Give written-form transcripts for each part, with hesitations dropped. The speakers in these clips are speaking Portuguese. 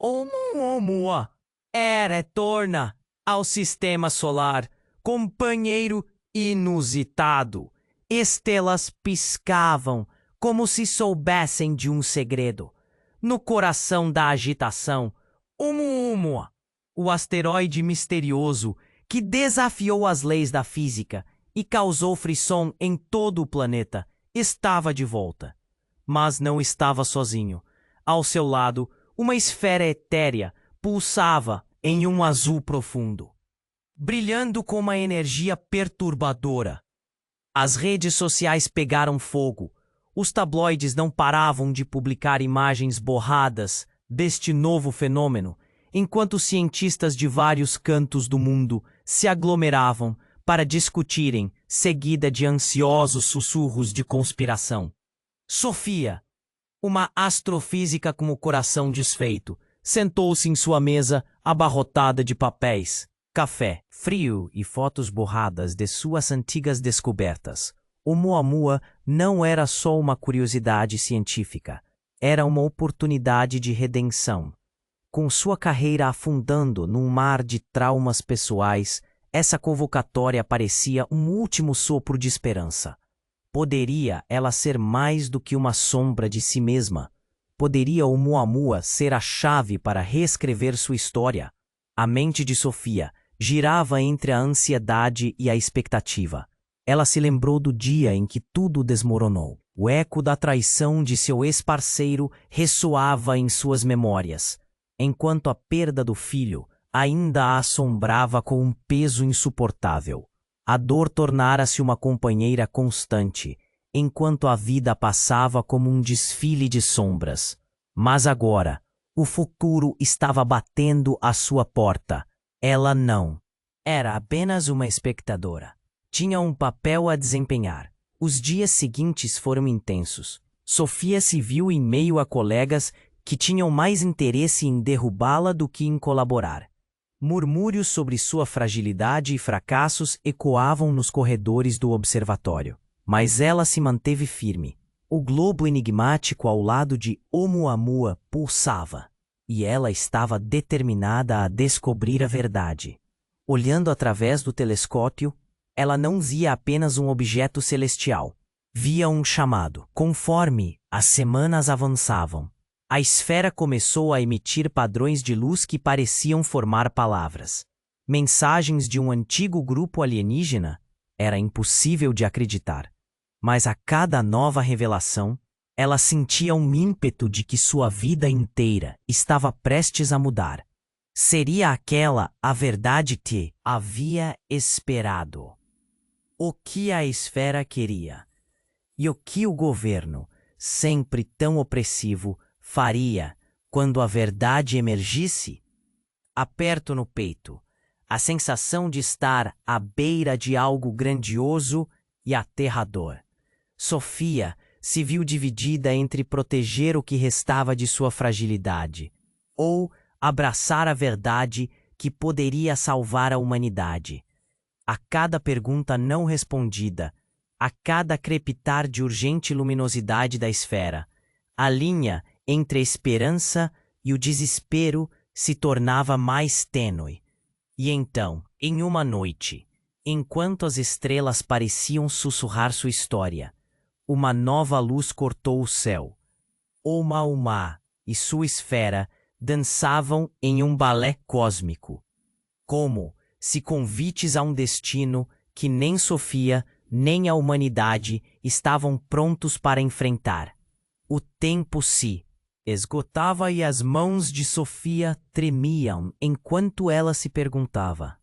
Oumuamua era retorna ao sistema solar, companheiro inusitado. Estrelas piscavam como se soubessem de um segredo. No coração da agitação, Oumuamua, o asteroide misterioso que desafiou as leis da física e causou frisson em todo o planeta, estava de volta. Mas não estava sozinho. Ao seu lado, uma esfera etérea pulsava em um azul profundo, brilhando com uma energia perturbadora. As redes sociais pegaram fogo. Os tabloides não paravam de publicar imagens borradas deste novo fenômeno, enquanto cientistas de vários cantos do mundo se aglomeravam para discutirem, seguida de ansiosos sussurros de conspiração. Sofia, uma astrofísica com o coração desfeito, sentou-se em sua mesa abarrotada de papéis, café frio e fotos borradas de suas antigas descobertas. Oumuamua não era só uma curiosidade científica, era uma oportunidade de redenção. Com sua carreira afundando num mar de traumas pessoais, essa convocatória parecia um último sopro de esperança. Poderia ela ser mais do que uma sombra de si mesma? Poderia Oumuamua ser a chave para reescrever sua história? A mente de Sofia girava entre a ansiedade e a expectativa. Ela se lembrou do dia em que tudo desmoronou. O eco da traição de seu ex-parceiro ressoava em suas memórias, enquanto a perda do filho ainda a assombrava com um peso insuportável. A dor tornara-se uma companheira constante, enquanto a vida passava como um desfile de sombras. Mas agora, o futuro estava batendo à sua porta. Ela não era apenas uma espectadora. Tinha um papel a desempenhar. Os dias seguintes foram intensos. Sofia se viu em meio a colegas que tinham mais interesse em derrubá-la do que em colaborar. Murmúrios sobre sua fragilidade e fracassos ecoavam nos corredores do observatório. Mas ela se manteve firme. O globo enigmático ao lado de Oumuamua pulsava, e ela estava determinada a descobrir a verdade. Olhando através do telescópio, ela não via apenas um objeto celestial. Via um chamado. Conforme as semanas avançavam, a esfera começou a emitir padrões de luz que pareciam formar palavras. Mensagens de um antigo grupo alienígena? Era impossível de acreditar. Mas a cada nova revelação, ela sentia um ímpeto de que sua vida inteira estava prestes a mudar. Seria aquela a verdade que havia esperado. O que a esfera queria? E o que o governo, sempre tão opressivo, faria quando a verdade emergisse? Aperto no peito, a sensação de estar à beira de algo grandioso e aterrador. Sofia se viu dividida entre proteger o que restava de sua fragilidade ou abraçar a verdade que poderia salvar a humanidade. A cada pergunta não respondida, a cada crepitar de urgente luminosidade da esfera, a linha entre a esperança e o desespero se tornava mais tênue. E então, em uma noite, enquanto as estrelas pareciam sussurrar sua história, uma nova luz cortou o céu. Oumuamua e sua esfera dançavam em um balé cósmico, como se convites a um destino que nem Sofia nem a humanidade estavam prontos para enfrentar. O tempo se esgotava e as mãos de Sofia tremiam enquanto ela se perguntava: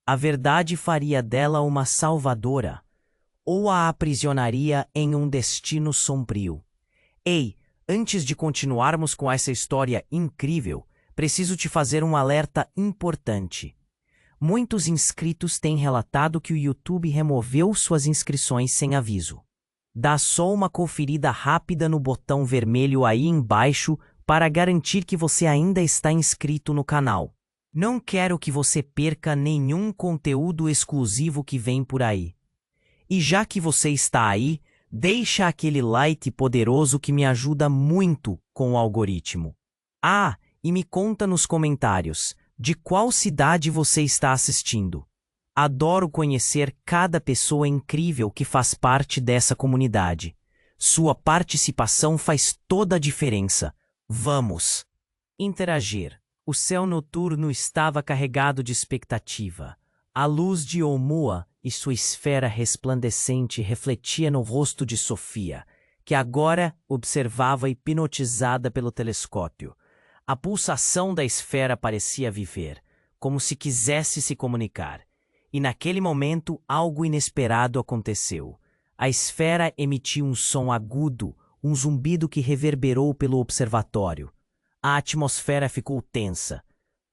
a verdade faria dela uma salvadora ou a aprisionaria em um destino sombrio? Ei, antes de continuarmos com essa história incrível, preciso te fazer um alerta importante. Muitos inscritos têm relatado que o YouTube removeu suas inscrições sem aviso. Dá só uma conferida rápida no botão vermelho aí embaixo para garantir que você ainda está inscrito no canal. Não quero que você perca nenhum conteúdo exclusivo que vem por aí. E já que você está aí, deixa aquele like poderoso que me ajuda muito com o algoritmo. Ah, e me conta nos comentários de qual cidade você está assistindo. Adoro conhecer cada pessoa incrível que faz parte dessa comunidade. Sua participação faz toda a diferença. Vamos interagir. O céu noturno estava carregado de expectativa. A luz de Oumuamua e sua esfera resplandecente refletia no rosto de Sofia, que agora observava hipnotizada pelo telescópio. A pulsação da esfera parecia viver, como se quisesse se comunicar. E naquele momento algo inesperado aconteceu. A esfera emitiu um som agudo, um zumbido que reverberou pelo observatório. A atmosfera ficou tensa.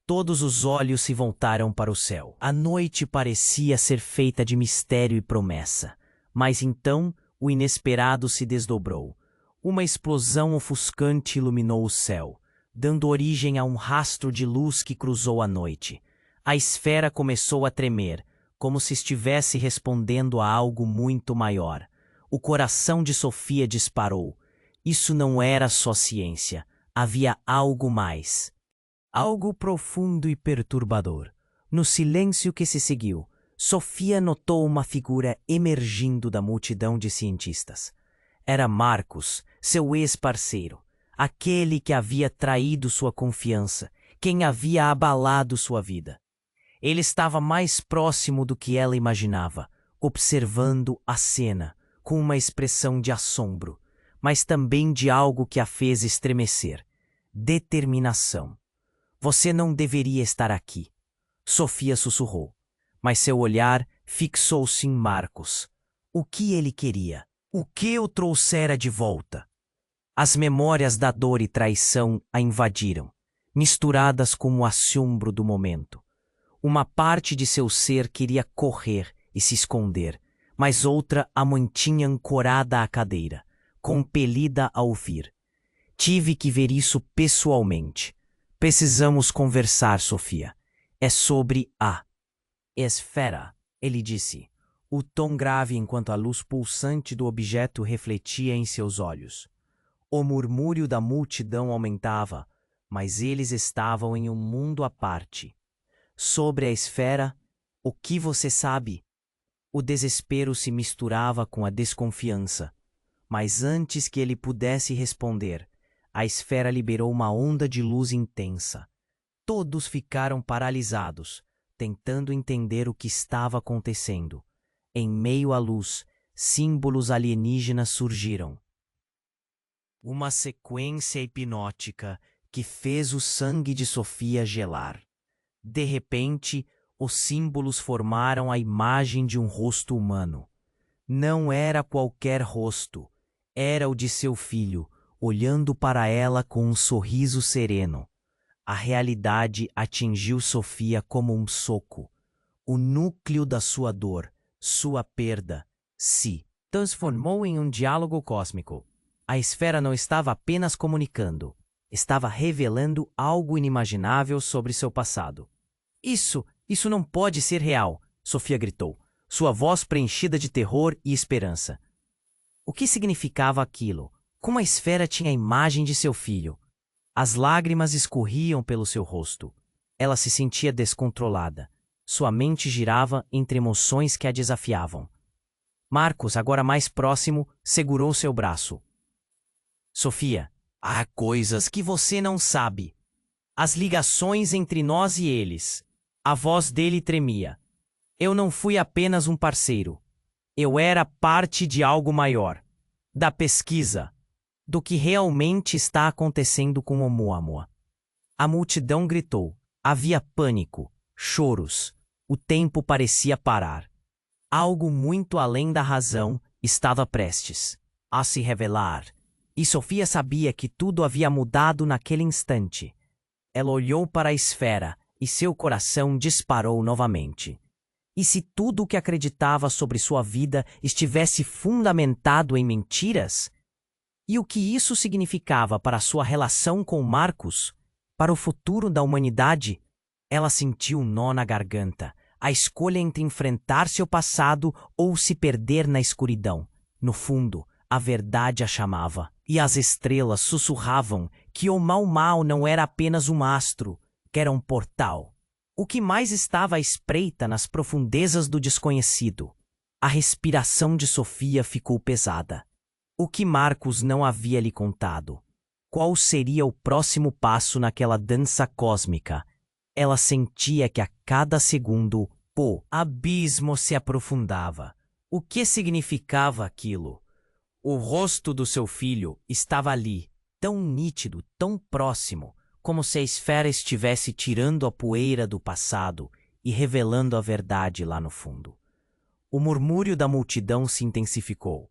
Todos os olhos se voltaram para o céu. A noite parecia ser feita de mistério e promessa. Mas então o inesperado se desdobrou. Uma explosão ofuscante iluminou o céu, dando origem a um rastro de luz que cruzou a noite. A esfera começou a tremer, como se estivesse respondendo a algo muito maior. O coração de Sofia disparou. Isso não era só ciência. Havia algo mais. Algo profundo e perturbador. No silêncio que se seguiu, Sofia notou uma figura emergindo da multidão de cientistas. Era Marcos, seu ex-parceiro, aquele que havia traído sua confiança, quem havia abalado sua vida. Ele estava mais próximo do que ela imaginava, observando a cena, com uma expressão de assombro, mas também de algo que a fez estremecer. Determinação. Você não deveria estar aqui, Sofia sussurrou, mas seu olhar fixou-se em Marcos. O que ele queria? O que o trouxera de volta? As memórias da dor e traição a invadiram, misturadas com o assombro do momento. Uma parte de seu ser queria correr e se esconder, mas outra a mantinha ancorada à cadeira, compelida a ouvir. Tive que ver isso pessoalmente. Precisamos conversar, Sofia. É sobre a esfera, ele disse, o tom grave enquanto a luz pulsante do objeto refletia em seus olhos. O murmúrio da multidão aumentava, mas eles estavam em um mundo à parte. Sobre a esfera, o que você sabe? O desespero se misturava com a desconfiança. Mas antes que ele pudesse responder, a esfera liberou uma onda de luz intensa. Todos ficaram paralisados, tentando entender o que estava acontecendo. Em meio à luz, símbolos alienígenas surgiram. Uma sequência hipnótica que fez o sangue de Sofia gelar. De repente, os símbolos formaram a imagem de um rosto humano. Não era qualquer rosto, era o de seu filho, olhando para ela com um sorriso sereno. A realidade atingiu Sofia como um soco. O núcleo da sua dor, sua perda, se transformou em um diálogo cósmico. A esfera não estava apenas comunicando, estava revelando algo inimaginável sobre seu passado. Isso não pode ser real, Sofia gritou, sua voz preenchida de terror e esperança. O que significava aquilo? Como a esfera tinha a imagem de seu filho? As lágrimas escorriam pelo seu rosto. Ela se sentia descontrolada. Sua mente girava entre emoções que a desafiavam. Marcos, agora mais próximo, segurou seu braço. Sofia, há coisas que você não sabe. As ligações entre nós e eles. A voz dele tremia. Eu não fui apenas um parceiro. Eu era parte de algo maior. Da pesquisa. Do que realmente está acontecendo com Oumuamua. A multidão gritou. Havia pânico, choros. O tempo parecia parar. Algo muito além da razão estava prestes a se revelar. E Sofia sabia que tudo havia mudado naquele instante. Ela olhou para a esfera e seu coração disparou novamente. E se tudo o que acreditava sobre sua vida estivesse fundamentado em mentiras? E o que isso significava para sua relação com Marcos? Para o futuro da humanidade? Ela sentiu um nó na garganta, a escolha entre enfrentar seu passado ou se perder na escuridão. No fundo, a verdade a chamava. E as estrelas sussurravam que o Mau-Mau não era apenas um astro, que era um portal. O que mais estava à espreita nas profundezas do desconhecido? A respiração de Sofia ficou pesada. O que Marcos não havia lhe contado? Qual seria o próximo passo naquela dança cósmica? Ela sentia que a cada segundo o abismo se aprofundava. O que significava aquilo? O rosto do seu filho estava ali, tão nítido, tão próximo, como se a esfera estivesse tirando a poeira do passado e revelando a verdade lá no fundo. O murmúrio da multidão se intensificou.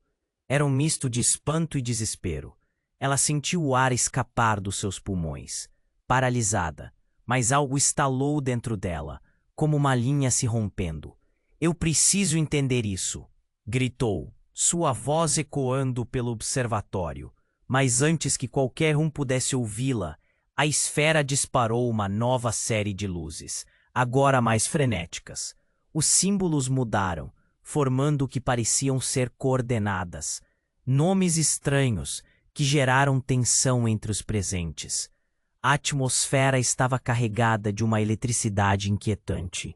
Era um misto de espanto e desespero. Ela sentiu o ar escapar dos seus pulmões, paralisada, mas algo estalou dentro dela, como uma linha se rompendo. Eu preciso entender isso, gritou, sua voz ecoando pelo observatório. Mas antes que qualquer um pudesse ouvi-la, a esfera disparou uma nova série de luzes, agora mais frenéticas. Os símbolos mudaram, formando o que pareciam ser coordenadas, nomes estranhos que geraram tensão entre os presentes. A atmosfera estava carregada de uma eletricidade inquietante.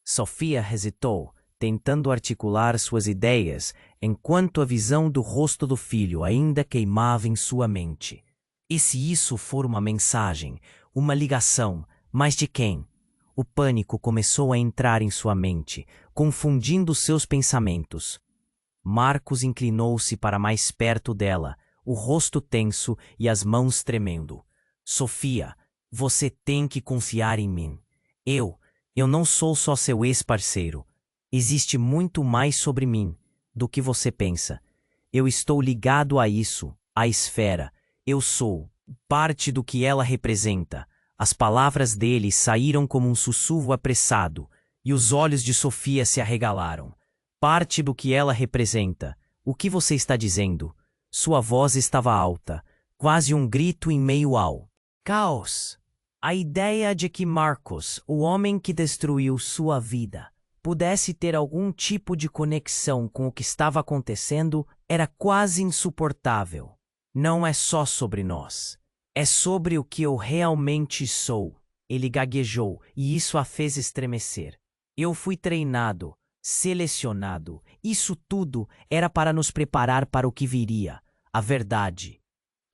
Sofia hesitou, tentando articular suas ideias, enquanto a visão do rosto do filho ainda queimava em sua mente. E se isso for uma mensagem, uma ligação, mas de quem? O pânico começou a entrar em sua mente, confundindo seus pensamentos. Marcos inclinou-se para mais perto dela, o rosto tenso e as mãos tremendo. Sofia, você tem que confiar em mim. Eu não sou só seu ex-parceiro. Existe muito mais sobre mim do que você pensa. Eu estou ligado a isso, à esfera. Eu sou parte do que ela representa. As palavras dele saíram como um sussurro apressado, e os olhos de Sofia se arregalaram. Parte do que ela representa. O que você está dizendo? Sua voz estava alta, quase um grito em meio ao caos. A ideia de que Marcos, o homem que destruiu sua vida, pudesse ter algum tipo de conexão com o que estava acontecendo era quase insuportável. Não é só sobre nós. É sobre o que eu realmente sou. Ele gaguejou e isso a fez estremecer. Eu fui treinado, selecionado. Isso tudo era para nos preparar para o que viria, a verdade.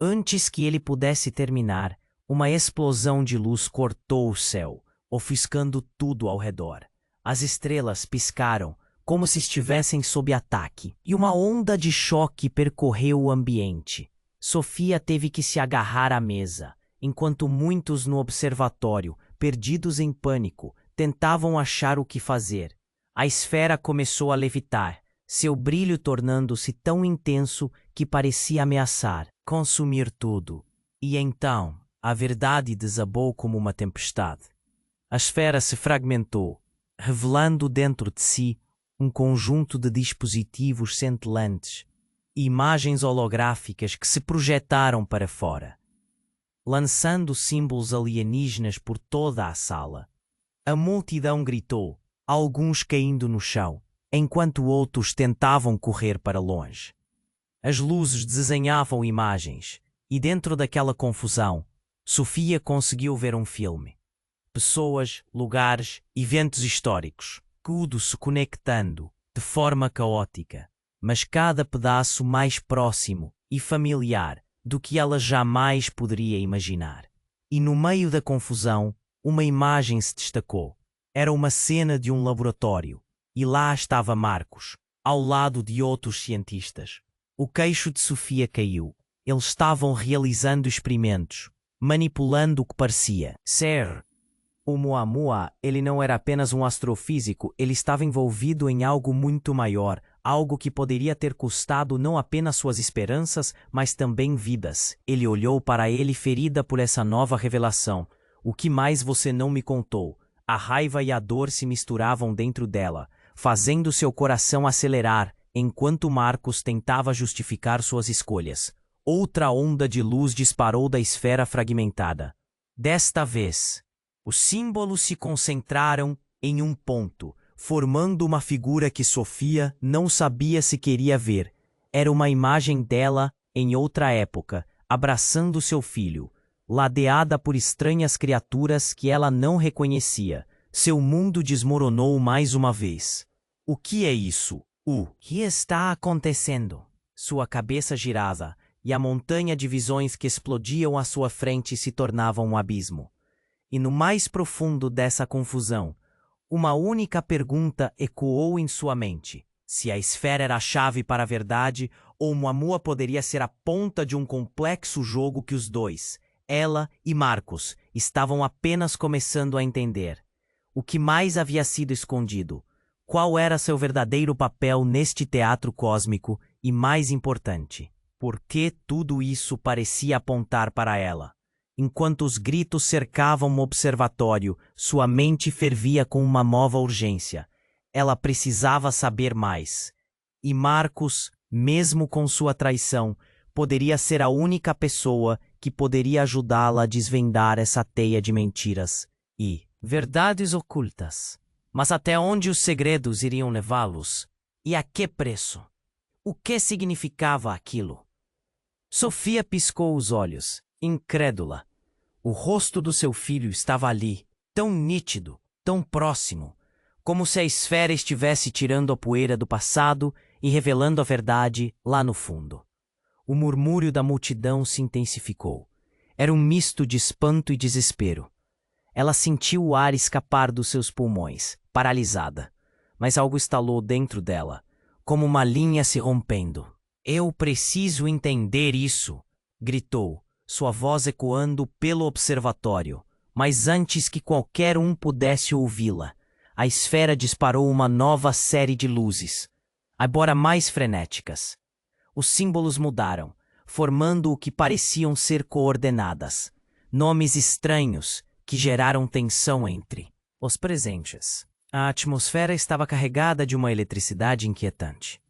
Antes que ele pudesse terminar, uma explosão de luz cortou o céu, ofuscando tudo ao redor. As estrelas piscaram, como se estivessem sob ataque, e uma onda de choque percorreu o ambiente. Sofia teve que se agarrar à mesa, enquanto muitos no observatório, perdidos em pânico, tentavam achar o que fazer. A esfera começou a levitar, seu brilho tornando-se tão intenso que parecia ameaçar consumir tudo. E então, a verdade desabou como uma tempestade. A esfera se fragmentou, revelando dentro de si um conjunto de dispositivos cintilantes, imagens holográficas que se projetaram para fora, lançando símbolos alienígenas por toda a sala. A multidão gritou, alguns caindo no chão, enquanto outros tentavam correr para longe. As luzes desenhavam imagens, e dentro daquela confusão, Sofia conseguiu ver um filme. Pessoas, lugares, eventos históricos, tudo se conectando de forma caótica, mas cada pedaço mais próximo e familiar do que ela jamais poderia imaginar. E no meio da confusão, uma imagem se destacou. Era uma cena de um laboratório, e lá estava Marcos, ao lado de outros cientistas. O queixo de Sofia caiu. Eles estavam realizando experimentos, manipulando o que parecia ser o Muamua. Ele não era apenas um astrofísico, ele estava envolvido em algo muito maior, algo que poderia ter custado não apenas suas esperanças, mas também vidas. Ele olhou para ele ferida por essa nova revelação. O que mais você não me contou? A raiva e a dor se misturavam dentro dela, fazendo seu coração acelerar, enquanto Marcos tentava justificar suas escolhas. Outra onda de luz disparou da esfera fragmentada. Desta vez, os símbolos se concentraram em um ponto, formando uma figura que Sofia não sabia se queria ver. Era uma imagem dela em outra época, abraçando seu filho, ladeada por estranhas criaturas que ela não reconhecia. Seu mundo desmoronou mais uma vez. O que é isso? O que está acontecendo? Sua cabeça girava, e a montanha de visões que explodiam à sua frente se tornava um abismo. E no mais profundo dessa confusão, uma única pergunta ecoou em sua mente: se a esfera era a chave para a verdade, ou Muamua poderia ser a ponta de um complexo jogo que os dois, ela e Marcos, estavam apenas começando a entender. O que mais havia sido escondido? Qual era seu verdadeiro papel neste teatro cósmico? E mais importante, por que tudo isso parecia apontar para ela? Enquanto os gritos cercavam o observatório, sua mente fervia com uma nova urgência. Ela precisava saber mais. E Marcos, mesmo com sua traição, poderia ser a única pessoa que poderia ajudá-la a desvendar essa teia de mentiras e verdades ocultas. Mas até onde os segredos iriam levá-los? E a que preço? O que significava aquilo? Sofia piscou os olhos, incrédula. O rosto do seu filho estava ali, tão nítido, tão próximo, como se a esfera estivesse tirando a poeira do passado e revelando a verdade lá no fundo. O murmúrio da multidão se intensificou. Era um misto de espanto e desespero. Ela sentiu o ar escapar dos seus pulmões, paralisada, mas algo estalou dentro dela, como uma linha se rompendo. "Eu preciso entender isso!" gritou, sua voz ecoando pelo observatório. Mas antes que qualquer um pudesse ouvi-la, a esfera disparou uma nova série de luzes, agora mais frenéticas. Os símbolos mudaram, formando o que pareciam ser coordenadas, nomes estranhos que geraram tensão entre os presentes. A atmosfera estava carregada de uma eletricidade inquietante.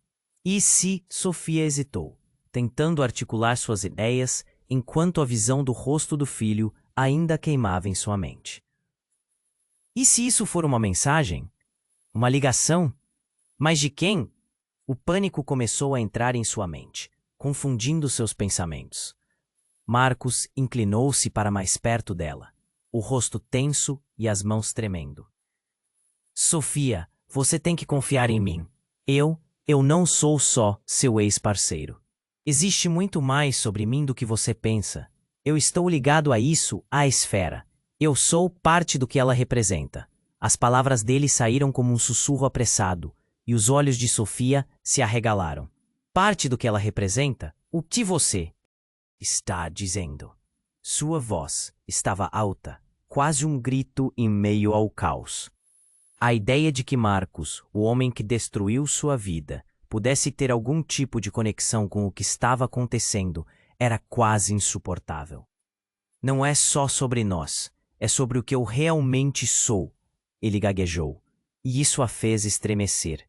E se Sofia hesitou, tentando articular suas ideias, enquanto a visão do rosto do filho ainda queimava em sua mente. E se isso for uma mensagem? Uma ligação? Mas de quem? O pânico começou a entrar em sua mente, confundindo seus pensamentos. Marcos inclinou-se para mais perto dela, o rosto tenso e as mãos tremendo. "Sofia, você tem que confiar em mim. Eu não sou só seu ex-parceiro. Existe muito mais sobre mim do que você pensa. Eu estou ligado a isso, à esfera. Eu sou parte do que ela representa." As palavras dele saíram como um sussurro apressado, e os olhos de Sofia se arregalaram. "Parte do que ela representa? O que você está dizendo?" Sua voz estava alta, quase um grito em meio ao caos. A ideia de que Marcos, o homem que destruiu sua vida, pudesse ter algum tipo de conexão com o que estava acontecendo era quase insuportável. "Não é só sobre nós, é sobre o que eu realmente sou", ele gaguejou, e isso a fez estremecer.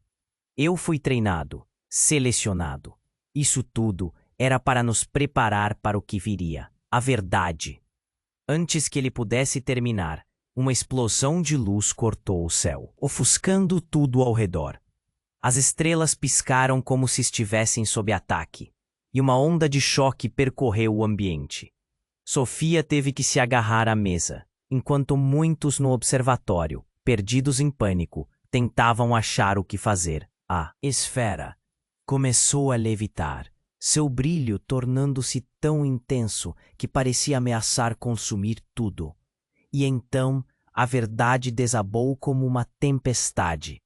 "Eu fui treinado, selecionado. Isso tudo era para nos preparar para o que viria, a verdade." Antes que ele pudesse terminar, uma explosão de luz cortou o céu, ofuscando tudo ao redor. As estrelas piscaram como se estivessem sob ataque, e uma onda de choque percorreu o ambiente. Sofia teve que se agarrar à mesa, enquanto muitos no observatório, perdidos em pânico, tentavam achar o que fazer. A esfera começou a levitar, seu brilho tornando-se tão intenso que parecia ameaçar consumir tudo. E então a verdade desabou como uma tempestade.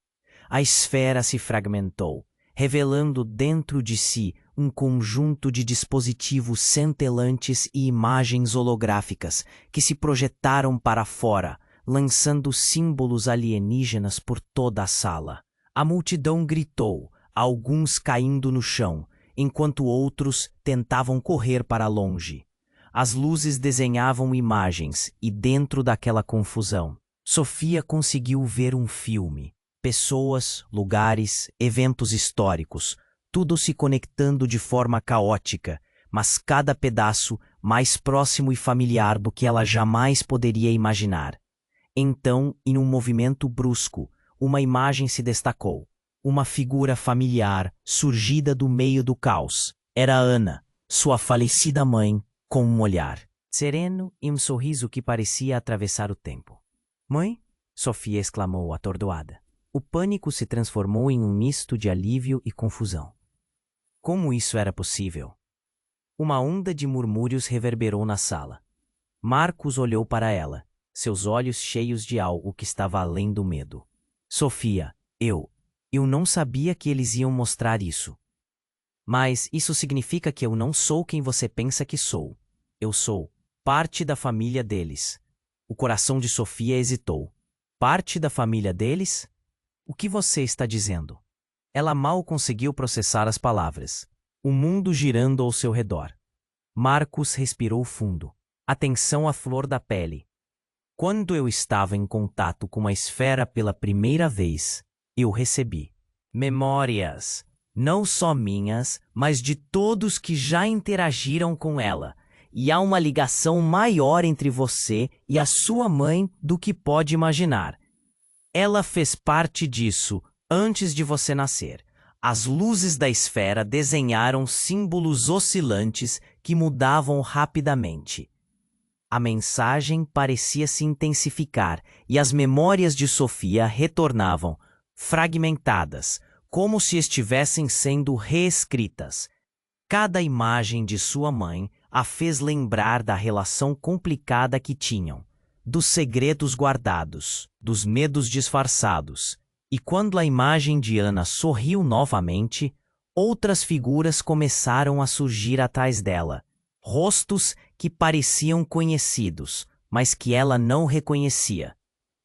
A esfera se fragmentou, revelando dentro de si um conjunto de dispositivos cintilantes e imagens holográficas que se projetaram para fora, lançando símbolos alienígenas por toda a sala. A multidão gritou, alguns caindo no chão, enquanto outros tentavam correr para longe. As luzes desenhavam imagens e dentro daquela confusão, Sofia conseguiu ver um filme. Pessoas, lugares, eventos históricos, tudo se conectando de forma caótica, mas cada pedaço mais próximo e familiar do que ela jamais poderia imaginar. Então, em um movimento brusco, uma imagem se destacou. Uma figura familiar surgida do meio do caos. Era Ana, sua falecida mãe, com um olhar sereno e um sorriso que parecia atravessar o tempo. Mãe? Sofia exclamou atordoada. O pânico se transformou em um misto de alívio e confusão. Como isso era possível? Uma onda de murmúrios reverberou na sala. Marcos olhou para ela, seus olhos cheios de algo que estava além do medo. Sofia, eu não sabia que eles iam mostrar isso. Mas isso significa que eu não sou quem você pensa que sou. Eu sou parte da família deles. O coração de Sofia hesitou. Parte da família deles? O que você está dizendo? Ela mal conseguiu processar as palavras. O mundo girando ao seu redor. Marcos respirou fundo, a tensão à flor da pele. Quando eu estava em contato com a esfera pela primeira vez, eu recebi memórias, não só minhas, mas de todos que já interagiram com ela. E há uma ligação maior entre você e a sua mãe do que pode imaginar. Ela fez parte disso antes de você nascer. As luzes da esfera desenharam símbolos oscilantes que mudavam rapidamente. A mensagem parecia se intensificar e as memórias de Sofia retornavam, fragmentadas, como se estivessem sendo reescritas. Cada imagem de sua mãe a fez lembrar da relação complicada que tinham, dos segredos guardados, dos medos disfarçados. E quando a imagem de Ana sorriu novamente, outras figuras começaram a surgir atrás dela, rostos que pareciam conhecidos, mas que ela não reconhecia.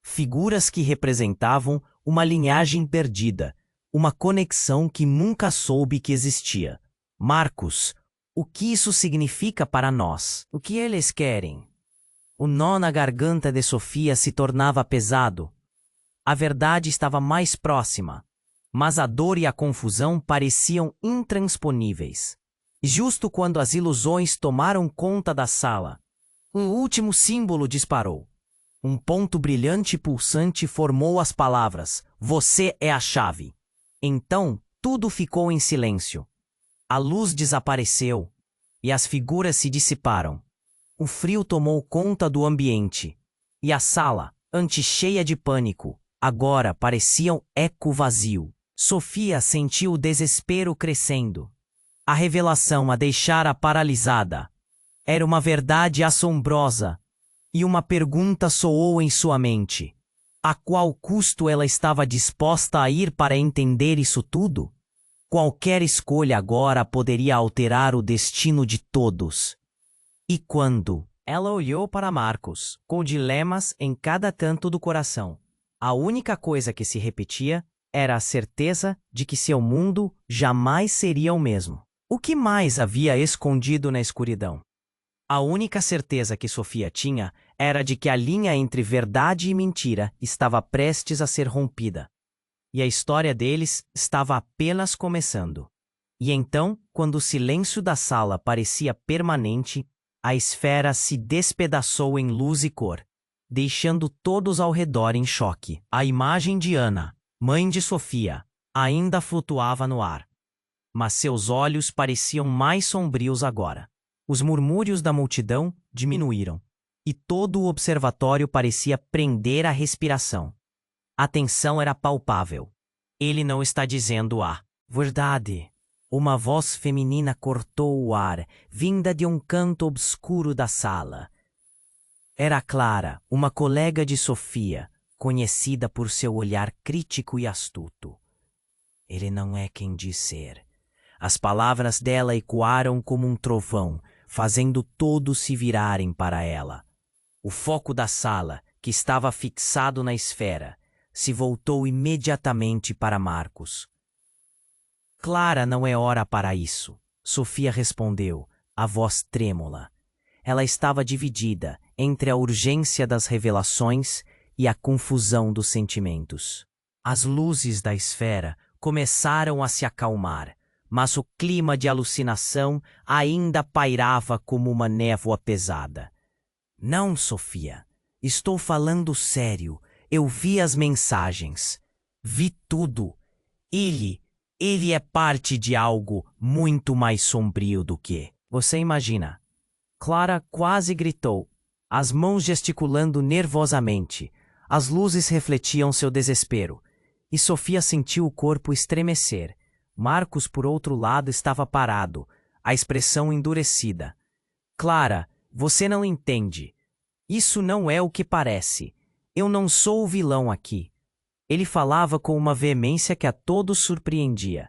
Figuras que representavam uma linhagem perdida, uma conexão que nunca soube que existia. Marcos, o que isso significa para nós? O que eles querem? O nó na garganta de Sofia se tornava pesado. A verdade estava mais próxima, mas a dor e a confusão pareciam intransponíveis. Justo quando as ilusões tomaram conta da sala, um último símbolo disparou. Um ponto brilhante e pulsante formou as palavras: "Você é a chave". Então, tudo ficou em silêncio. A luz desapareceu e as figuras se dissiparam. O frio tomou conta do ambiente e a sala, antes cheia de pânico, agora parecia um eco vazio. Sofia sentiu o desespero crescendo. A revelação a deixara paralisada. Era uma verdade assombrosa e uma pergunta soou em sua mente. A qual custo ela estava disposta a ir para entender isso tudo? Qualquer escolha agora poderia alterar o destino de todos. E quando ela olhou para Marcos, com dilemas em cada canto do coração, a única coisa que se repetia era a certeza de que seu mundo jamais seria o mesmo. O que mais havia escondido na escuridão? A única certeza que Sofia tinha era de que a linha entre verdade e mentira estava prestes a ser rompida. E a história deles estava apenas começando. E então, quando o silêncio da sala parecia permanente, a esfera se despedaçou em luz e cor, deixando todos ao redor em choque. A imagem de Ana, mãe de Sofia, ainda flutuava no ar. Mas seus olhos pareciam mais sombrios agora. Os murmúrios da multidão diminuíram, e todo o observatório parecia prender a respiração. A tensão era palpável. Ele não está dizendo a verdade. Uma voz feminina cortou o ar, vinda de um canto obscuro da sala. Era Clara, uma colega de Sofia, conhecida por seu olhar crítico e astuto. Ele não é quem diz ser. As palavras dela ecoaram como um trovão, fazendo todos se virarem para ela. O foco da sala, que estava fixado na esfera, se voltou imediatamente para Marcos. Clara, não é hora para isso, Sofia respondeu, a voz trêmula. Ela estava dividida entre a urgência das revelações e a confusão dos sentimentos. As luzes da esfera começaram a se acalmar, mas o clima de alucinação ainda pairava como uma névoa pesada. Não, Sofia, estou falando sério. Eu vi as mensagens. Vi tudo. Ele, ele é parte de algo muito mais sombrio do que você imagina. Clara quase gritou, as mãos gesticulando nervosamente. As luzes refletiam seu desespero, e Sofia sentiu o corpo estremecer. Marcos, por outro lado, estava parado, a expressão endurecida. Clara, você não entende. Isso não é o que parece. Eu não sou o vilão aqui. Ele falava com uma veemência que a todos surpreendia.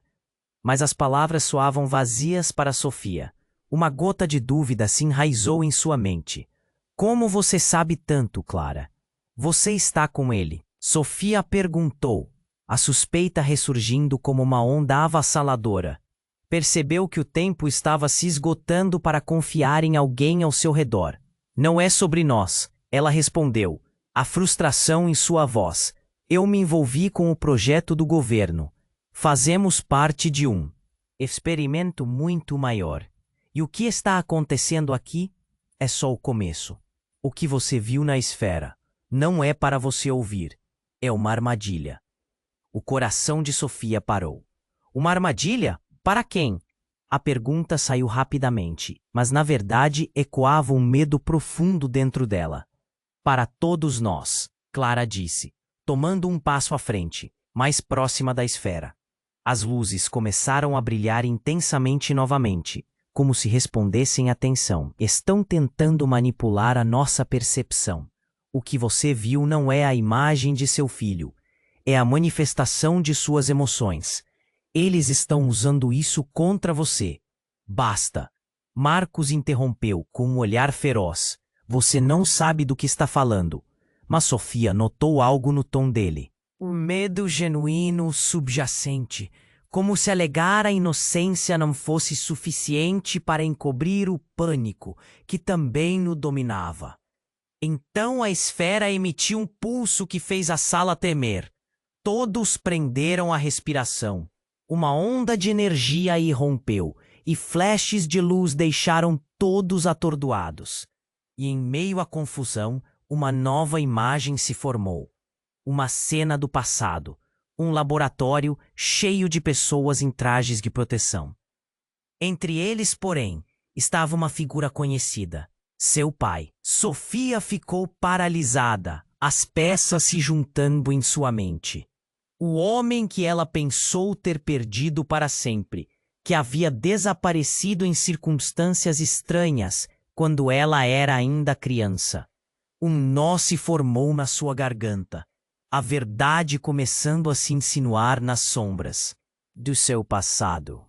Mas as palavras soavam vazias para Sofia. Uma gota de dúvida se enraizou em sua mente. Como você sabe tanto, Clara? Você está com ele? Sofia perguntou, a suspeita ressurgindo como uma onda avassaladora. Percebeu que o tempo estava se esgotando para confiar em alguém ao seu redor. Não é sobre nós, ela respondeu, a frustração em sua voz. Eu me envolvi com o projeto do governo. Fazemos parte de um experimento muito maior. E o que está acontecendo aqui é só o começo. O que você viu na esfera não é para você ouvir. É uma armadilha. O coração de Sofia parou. Uma armadilha? Para quem? A pergunta saiu rapidamente, mas na verdade ecoava um medo profundo dentro dela. Para todos nós, Clara disse, tomando um passo à frente, mais próxima da esfera. As luzes começaram a brilhar intensamente novamente, como se respondessem à tensão. Estão tentando manipular a nossa percepção. O que você viu não é a imagem de seu filho, é a manifestação de suas emoções. Eles estão usando isso contra você. Basta. Marcos interrompeu com um olhar feroz. Você não sabe do que está falando. Mas Sofia notou algo no tom dele. O medo genuíno subjacente, como se alegar a inocência não fosse suficiente para encobrir o pânico que também o dominava. Então a esfera emitiu um pulso que fez a sala tremer. Todos prenderam a respiração. Uma onda de energia irrompeu, e flashes de luz deixaram todos atordoados. E em meio à confusão, uma nova imagem se formou. Uma cena do passado, um laboratório cheio de pessoas em trajes de proteção. Entre eles, porém, estava uma figura conhecida, seu pai. Sofia ficou paralisada, as peças se juntando em sua mente. O homem que ela pensou ter perdido para sempre, que havia desaparecido em circunstâncias estranhas quando ela era ainda criança. Um nó se formou na sua garganta, a verdade começando a se insinuar nas sombras do seu passado.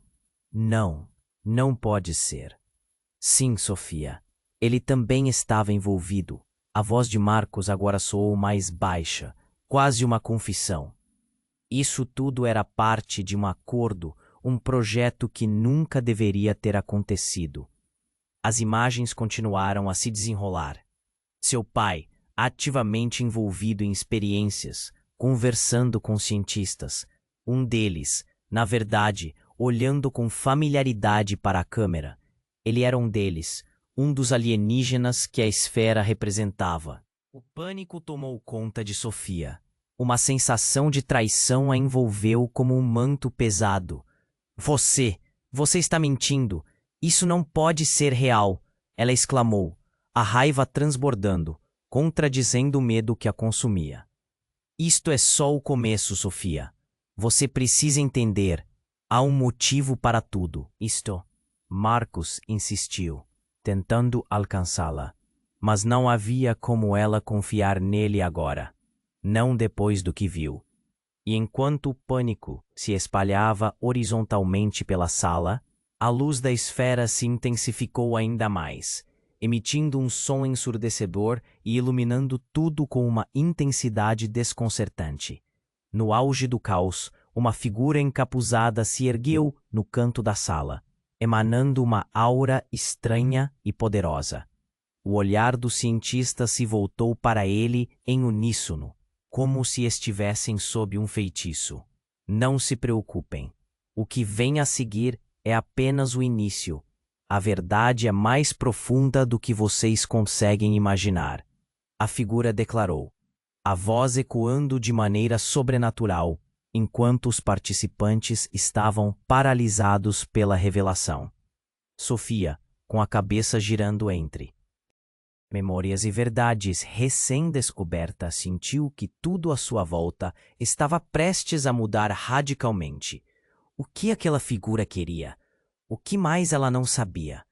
Não, não pode ser. Sim, Sofia, ele também estava envolvido. A voz de Marcos agora soou mais baixa, quase uma confissão. Isso tudo era parte de um acordo, um projeto que nunca deveria ter acontecido. As imagens continuaram a se desenrolar. Seu pai, ativamente envolvido em experiências, conversando com cientistas. Um deles, na verdade, olhando com familiaridade para a câmera. Ele era um deles, um dos alienígenas que a esfera representava. O pânico tomou conta de Sofia. Uma sensação de traição a envolveu como um manto pesado. Você está mentindo. Isso não pode ser real, ela exclamou, a raiva transbordando, contradizendo o medo que a consumia. Isto é só o começo, Sofia. Você precisa entender. Há um motivo para tudo. Marcos insistiu, tentando alcançá-la. Mas não havia como ela confiar nele agora. Não depois do que viu. E enquanto o pânico se espalhava horizontalmente pela sala, a luz da esfera se intensificou ainda mais, emitindo um som ensurdecedor e iluminando tudo com uma intensidade desconcertante. No auge do caos, uma figura encapuzada se ergueu no canto da sala, emanando uma aura estranha e poderosa. O olhar do cientista se voltou para ele em uníssono, como se estivessem sob um feitiço. Não se preocupem. O que vem a seguir é apenas o início. A verdade é mais profunda do que vocês conseguem imaginar. A figura declarou, a voz ecoando de maneira sobrenatural, enquanto os participantes estavam paralisados pela revelação. Sofia, com a cabeça girando entre memórias e verdades recém-descobertas, sentiu que tudo à sua volta estava prestes a mudar radicalmente. O que aquela figura queria? O que mais ela não sabia?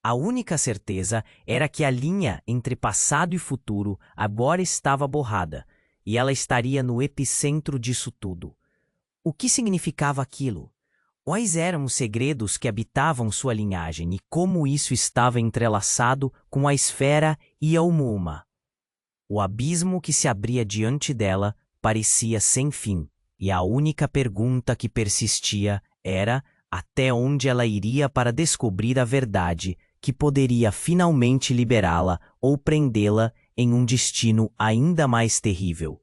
A única certeza era que a linha entre passado e futuro agora estava borrada, e ela estaria no epicentro disso tudo. O que significava aquilo? Quais eram os segredos que habitavam sua linhagem e como isso estava entrelaçado com a esfera e a Umuma? O abismo que se abria diante dela parecia sem fim, e a única pergunta que persistia era até onde ela iria para descobrir a verdade que poderia finalmente liberá-la ou prendê-la em um destino ainda mais terrível.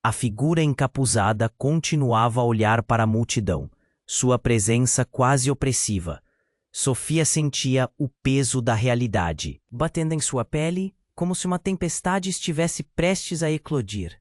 A figura encapuzada continuava a olhar para a multidão, sua presença quase opressiva. Sofia sentia o peso da realidade, batendo em sua pele como se uma tempestade estivesse prestes a eclodir.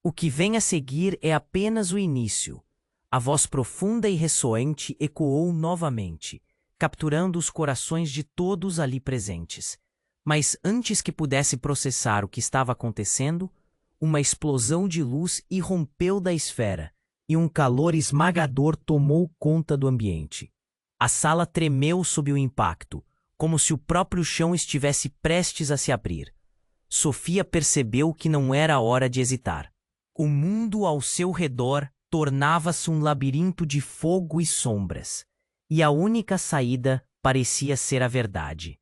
O que vem a seguir é apenas o início. A voz profunda e ressoante ecoou novamente, capturando os corações de todos ali presentes. Mas antes que pudesse processar o que estava acontecendo, uma explosão de luz irrompeu da esfera, e um calor esmagador tomou conta do ambiente. A sala tremeu sob o impacto, como se o próprio chão estivesse prestes a se abrir. Sofia percebeu que não era hora de hesitar. O mundo ao seu redor tornava-se um labirinto de fogo e sombras, e a única saída parecia ser a verdade.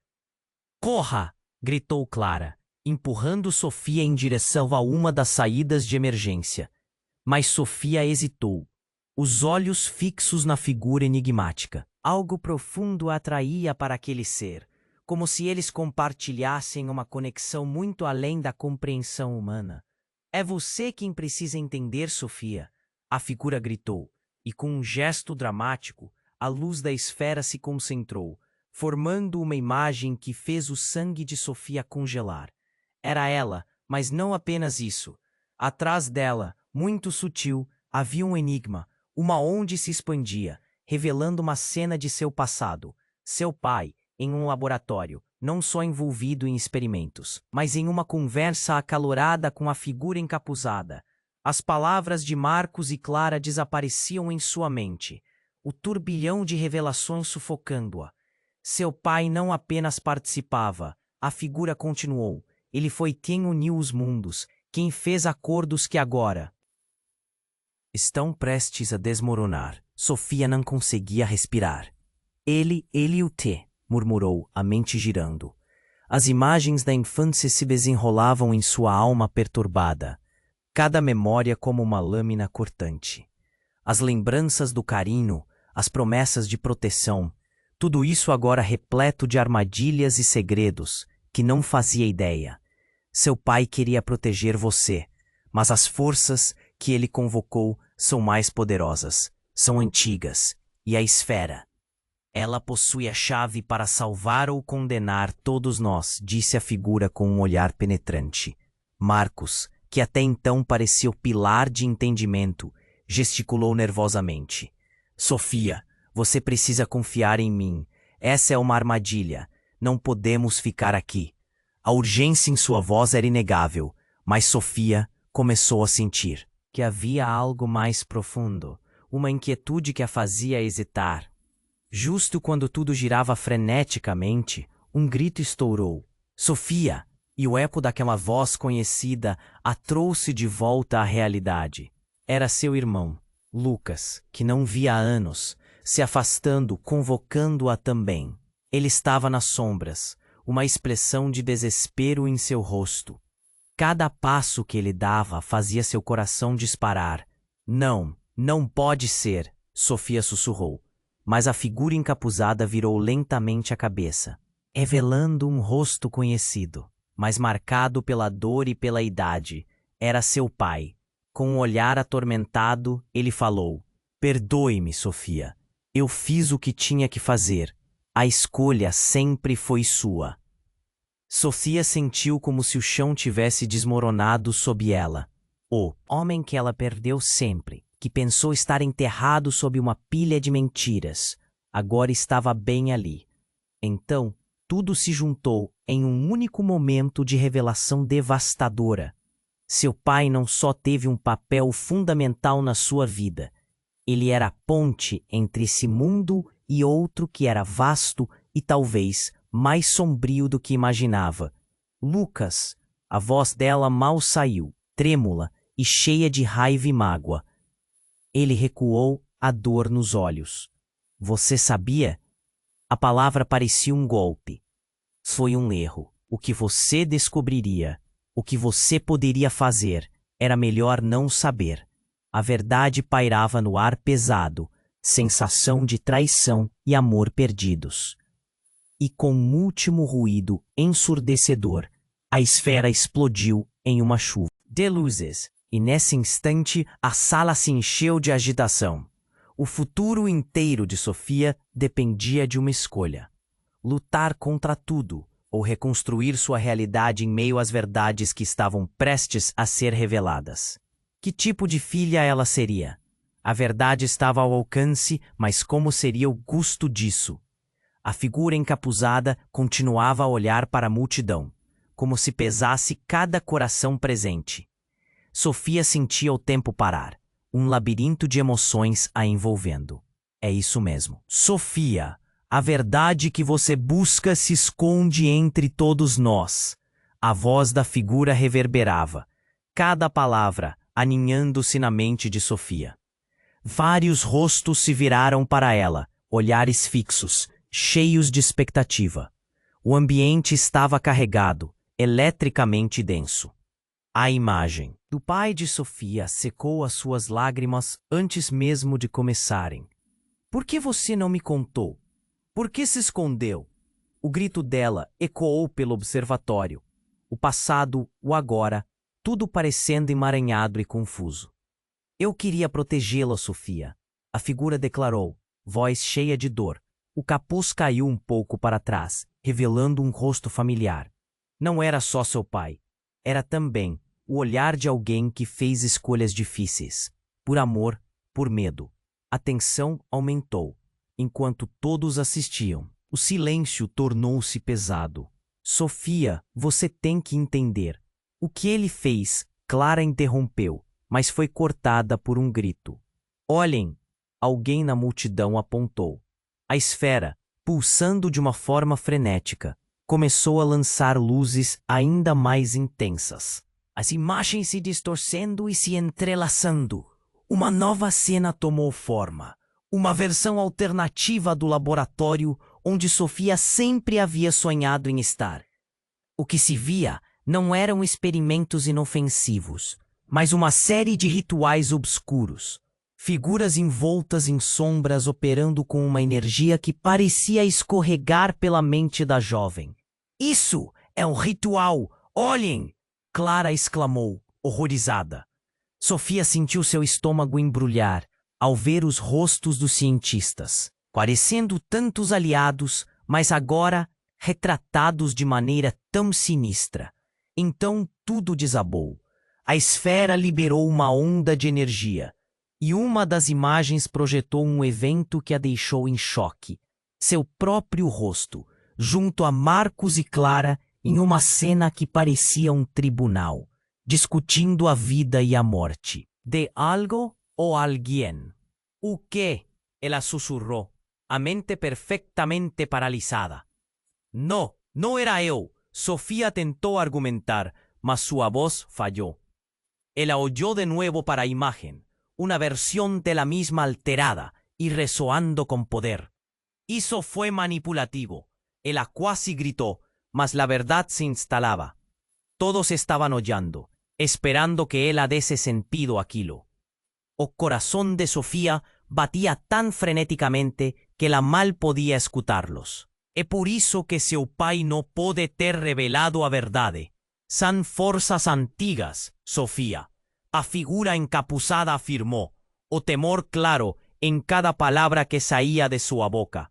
"Corra!" gritou Clara, empurrando Sofia em direção a uma das saídas de emergência. Mas Sofia hesitou, os olhos fixos na figura enigmática. Algo profundo a atraía para aquele ser, como se eles compartilhassem uma conexão muito além da compreensão humana. "É você quem precisa entender, Sofia", a figura gritou, e com um gesto dramático, a luz da esfera se concentrou, formando uma imagem que fez o sangue de Sofia congelar. Era ela, mas não apenas isso. Atrás dela, muito sutil, havia um enigma, uma onde se expandia, revelando uma cena de seu passado. Seu pai, em um laboratório, não só envolvido em experimentos, mas em uma conversa acalorada com a figura encapuzada. As palavras de Marcos e Clara desapareciam em sua mente, o turbilhão de revelações sufocando-a. Seu pai não apenas participava, a figura continuou. Ele foi quem uniu os mundos, quem fez acordos que agora estão prestes a desmoronar. Sofia não conseguia respirar. Ele o te, murmurou, a mente girando. As imagens da infância se desenrolavam em sua alma perturbada, cada memória como uma lâmina cortante. As lembranças do carinho, as promessas de proteção, tudo isso agora repleto de armadilhas e segredos que não fazia ideia. Seu pai queria proteger você, mas as forças que ele convocou são mais poderosas, são antigas, e a esfera. Ela possui a chave para salvar ou condenar todos nós, disse a figura com um olhar penetrante. Marcos, que até então parecia o pilar de entendimento, gesticulou nervosamente. Sofia, você precisa confiar em mim. Essa é uma armadilha. Não podemos ficar aqui. A urgência em sua voz era inegável, mas Sofia começou a sentir que havia algo mais profundo, uma inquietude que a fazia hesitar. Justo quando tudo girava freneticamente, um grito estourou. Sofia! E o eco daquela voz conhecida a trouxe de volta à realidade. Era seu irmão, Lucas, que não via há anos, se afastando, convocando-a também. Ele estava nas sombras, uma expressão de desespero em seu rosto. Cada passo que ele dava fazia seu coração disparar. Não, não pode ser, Sofia sussurrou. Mas a figura encapuzada virou lentamente a cabeça, revelando um rosto conhecido, mas marcado pela dor e pela idade. Era seu pai. Com um olhar atormentado, ele falou: "Perdoe-me, Sofia. Eu fiz o que tinha que fazer. A escolha sempre foi sua." Sofia sentiu como se o chão tivesse desmoronado sob ela. O homem que ela perdeu sempre, que pensou estar enterrado sob uma pilha de mentiras, agora estava bem ali. Então, tudo se juntou em um único momento de revelação devastadora. Seu pai não só teve um papel fundamental na sua vida, ele era a ponte entre esse mundo e outro que era vasto e talvez mais sombrio do que imaginava. Lucas, a voz dela mal saiu, trêmula e cheia de raiva e mágoa. Ele recuou, a dor nos olhos. Você sabia? A palavra parecia um golpe. Foi um erro. O que você descobriria, o que você poderia fazer, era melhor não saber. A verdade pairava no ar pesado, sensação de traição e amor perdidos. E com um último ruído ensurdecedor, a esfera explodiu em uma chuva de luzes, e nesse instante a sala se encheu de agitação. O futuro inteiro de Sofia dependia de uma escolha: lutar contra tudo ou reconstruir sua realidade em meio às verdades que estavam prestes a ser reveladas. Que tipo de filha ela seria? A verdade estava ao alcance, mas como seria o custo disso? A figura encapuzada continuava a olhar para a multidão, como se pesasse cada coração presente. Sofia sentia o tempo parar, um labirinto de emoções a envolvendo. É isso mesmo. Sofia, a verdade que você busca se esconde entre todos nós. A voz da figura reverberava, cada palavra aninhando-se na mente de Sofia. Vários rostos se viraram para ela, olhares fixos, cheios de expectativa. O ambiente estava carregado, eletricamente denso. A imagem do pai de Sofia secou as suas lágrimas antes mesmo de começarem. Por que você não me contou? Por que se escondeu? O grito dela ecoou pelo observatório. O passado, o agora, tudo parecendo emaranhado e confuso. Eu queria protegê-la, Sofia. A figura declarou, voz cheia de dor. O capuz caiu um pouco para trás, revelando um rosto familiar. Não era só seu pai. Era também o olhar de alguém que fez escolhas difíceis. Por amor, por medo. A tensão aumentou. Enquanto todos assistiam, o silêncio tornou-se pesado. Sofia, você tem que entender. O que ele fez, Clara interrompeu, mas foi cortada por um grito. Olhem! Alguém na multidão apontou. A esfera, pulsando de uma forma frenética, começou a lançar luzes ainda mais intensas. As imagens se distorcendo e se entrelaçando. Uma nova cena tomou forma. Uma versão alternativa do laboratório onde Sofia sempre havia sonhado em estar. O que se via não eram experimentos inofensivos, mas uma série de rituais obscuros. Figuras envoltas em sombras operando com uma energia que parecia escorregar pela mente da jovem. Isso é um ritual! Olhem! Clara exclamou, horrorizada. Sofia sentiu seu estômago embrulhar ao ver os rostos dos cientistas, parecendo tantos aliados, mas agora retratados de maneira tão sinistra. Então tudo desabou. A esfera liberou uma onda de energia, e uma das imagens projetou um evento que a deixou em choque. Seu próprio rosto, junto a Marcos e Clara, em uma cena que parecia um tribunal, discutindo a vida e a morte. De algo ou alguien. ¿O qué? Ela sussurrou, a mente perfectamente paralisada. No, no era eu. Sofía tentó argumentar, mas sua voz falló. Ella oyó de nuevo para a imagen, una versión de la misma alterada y resoando con poder. Isso fue manipulativo. Ella casi gritó, mas la verdad se instalaba. Todos estaban oyendo, esperando que ella dese sentido a aquilo. O corazón de Sofía batía tan frenéticamente que la mal podía escutarlos. É por isso que seu pai não pode ter revelado a verdade. São forças antigas, Sofia. A figura encapuzada afirmou, o temor claro em cada palavra que saía de sua boca.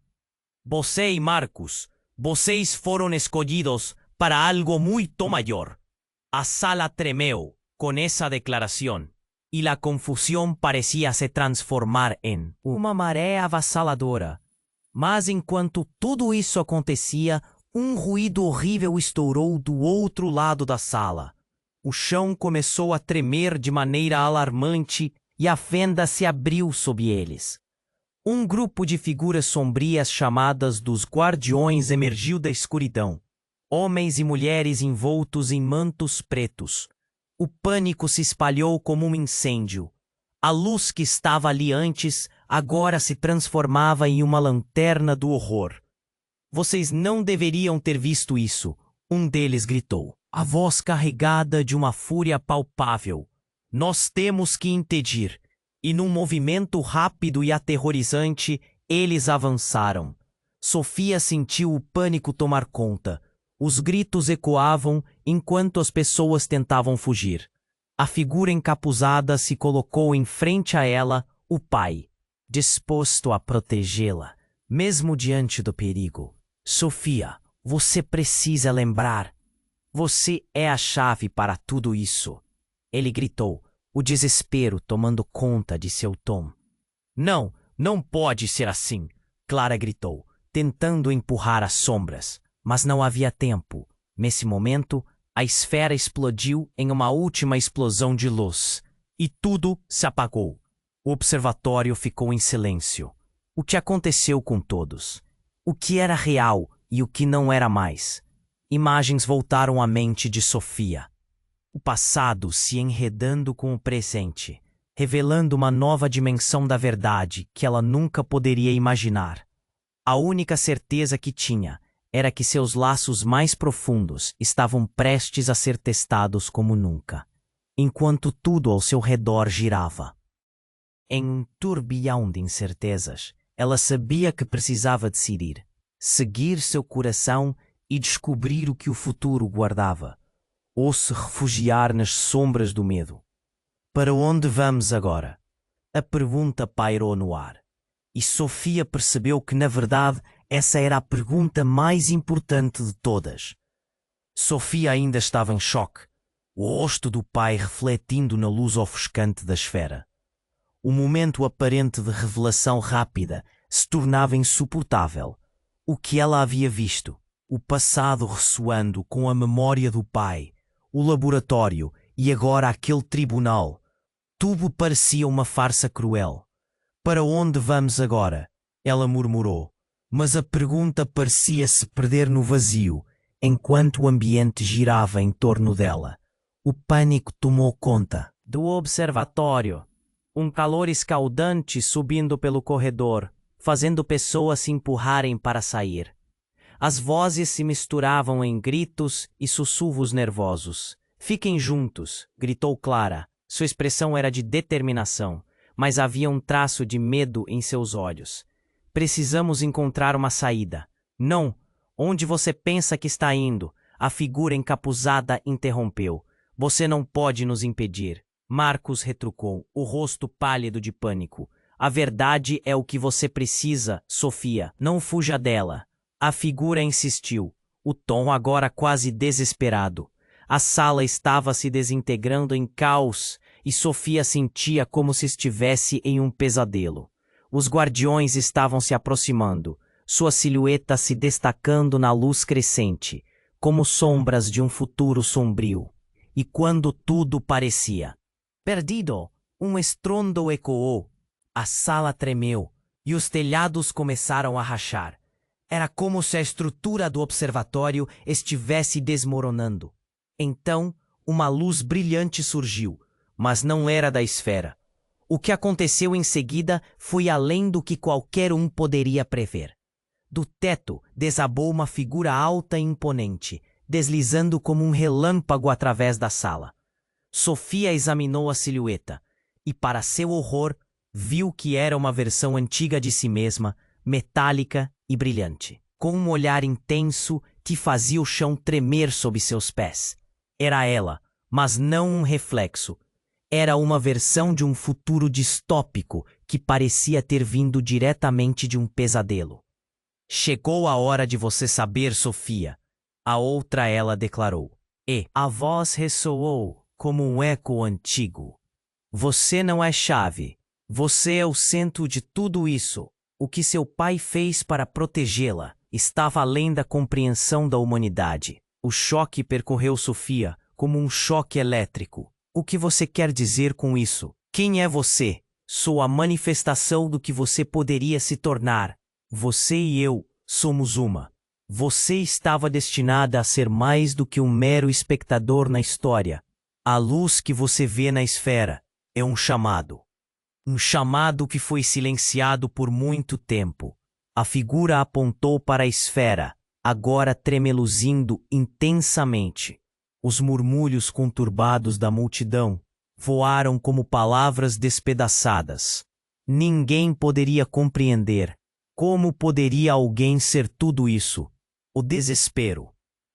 Você e Marcus, vocês foram escolhidos para algo muito maior. A sala tremeu com essa declaração, e a confusão parecia se transformar em uma maré avassaladora. Mas enquanto tudo isso acontecia, um ruído horrível estourou do outro lado da sala. O chão começou a tremer de maneira alarmante e a fenda se abriu sob eles. Um grupo de figuras sombrias chamadas dos Guardiões emergiu da escuridão. Homens e mulheres envoltos em mantos pretos. O pânico se espalhou como um incêndio. A luz que estava ali antes agora se transformava em uma lanterna do horror. Vocês não deveriam ter visto isso, um deles gritou, a voz carregada de uma fúria palpável. Nós temos que impedir. E num movimento rápido e aterrorizante, eles avançaram. Sofia sentiu o pânico tomar conta. Os gritos ecoavam enquanto as pessoas tentavam fugir. A figura encapuzada se colocou em frente a ela, o pai, disposto a protegê-la, mesmo diante do perigo. Sofia, você precisa lembrar. Você é a chave para tudo isso. Ele gritou, o desespero tomando conta de seu tom. Não, não pode ser assim, Clara gritou, tentando empurrar as sombras. Mas não havia tempo. Nesse momento, a esfera explodiu em uma última explosão de luz. E tudo se apagou. O observatório ficou em silêncio. O que aconteceu com todos? O que era real e o que não era mais? Imagens voltaram à mente de Sofia. O passado se enredando com o presente, revelando uma nova dimensão da verdade que ela nunca poderia imaginar. A única certeza que tinha era que seus laços mais profundos estavam prestes a ser testados como nunca, enquanto tudo ao seu redor girava. Em um turbilhão de incertezas, ela sabia que precisava decidir, seguir seu coração e descobrir o que o futuro guardava, ou se refugiar nas sombras do medo. Para onde vamos agora? A pergunta pairou no ar, e Sofia percebeu que, na verdade, essa era a pergunta mais importante de todas. Sofia ainda estava em choque, o rosto do pai refletindo na luz ofuscante da esfera. O momento aparente de revelação rápida se tornava insuportável. O que ela havia visto, o passado ressoando com a memória do pai, o laboratório e agora aquele tribunal. Tudo parecia uma farsa cruel. Para onde vamos agora? Ela murmurou. Mas a pergunta parecia se perder no vazio, enquanto o ambiente girava em torno dela. O pânico tomou conta do observatório. Um calor escaldante subindo pelo corredor, fazendo pessoas se empurrarem para sair. As vozes se misturavam em gritos e sussurros nervosos. Fiquem juntos, gritou Clara. Sua expressão era de determinação, mas havia um traço de medo em seus olhos. Precisamos encontrar uma saída. Não, onde você pensa que está indo? A figura encapuzada interrompeu. Você não pode nos impedir. Marcos retrucou, o rosto pálido de pânico. A verdade é o que você precisa, Sofia. Não fuja dela. A figura insistiu, o tom agora quase desesperado. A sala estava se desintegrando em caos e Sofia sentia como se estivesse em um pesadelo. Os guardiões estavam se aproximando, sua silhueta se destacando na luz crescente, como sombras de um futuro sombrio. E quando tudo parecia perdido, um estrondo ecoou. A sala tremeu e os telhados começaram a rachar. Era como se a estrutura do observatório estivesse desmoronando. Então, uma luz brilhante surgiu, mas não era da esfera. O que aconteceu em seguida foi além do que qualquer um poderia prever. Do teto desabou uma figura alta e imponente, deslizando como um relâmpago através da sala. Sofia examinou a silhueta e, para seu horror, viu que era uma versão antiga de si mesma, metálica e brilhante, com um olhar intenso que fazia o chão tremer sob seus pés. Era ela, mas não um reflexo. Era uma versão de um futuro distópico que parecia ter vindo diretamente de um pesadelo. Chegou a hora de você saber, Sofia. A outra ela declarou. E a voz ressoou como um eco antigo. Você não é chave. Você é o centro de tudo isso. O que seu pai fez para protegê-la estava além da compreensão da humanidade. O choque percorreu Sofia como um choque elétrico. O que você quer dizer com isso? Quem é você? Sou a manifestação do que você poderia se tornar. Você e eu somos uma. Você estava destinada a ser mais do que um mero espectador na história. A luz que você vê na esfera é um chamado. Um chamado que foi silenciado por muito tempo. A figura apontou para a esfera, agora tremeluzindo intensamente. Os murmúrios conturbados da multidão voaram como palavras despedaçadas. Ninguém poderia compreender. Como poderia alguém ser tudo isso? O desespero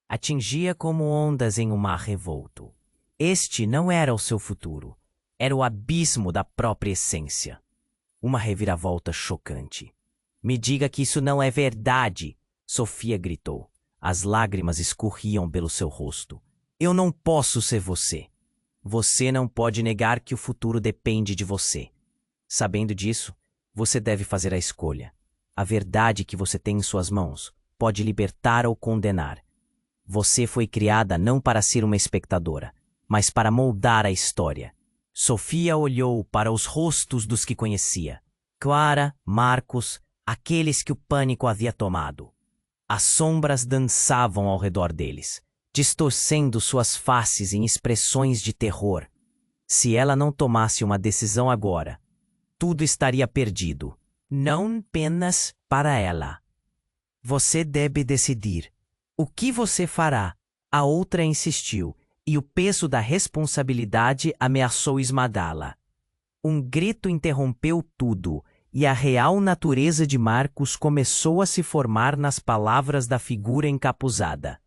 atingia como ondas em um mar revolto. Este não era o seu futuro. Era o abismo da própria essência. Uma reviravolta chocante. Me diga que isso não é verdade, Sofia gritou. As lágrimas escorriam pelo seu rosto. Eu não posso ser você. Você não pode negar que o futuro depende de você. Sabendo disso, você deve fazer a escolha. A verdade que você tem em suas mãos pode libertar ou condenar. Você foi criada não para ser uma espectadora, mas para moldar a história. Sofia olhou para os rostos dos que conhecia. Clara, Marcos, aqueles que o pânico havia tomado. As sombras dançavam ao redor deles, distorcendo suas faces em expressões de terror. Se ela não tomasse uma decisão agora, tudo estaria perdido. Não apenas para ela. Você deve decidir. O que você fará? A outra insistiu, e o peso da responsabilidade ameaçou esmagá-la. Um grito interrompeu tudo, e a real natureza de Marcos começou a se formar nas palavras da figura encapuzada,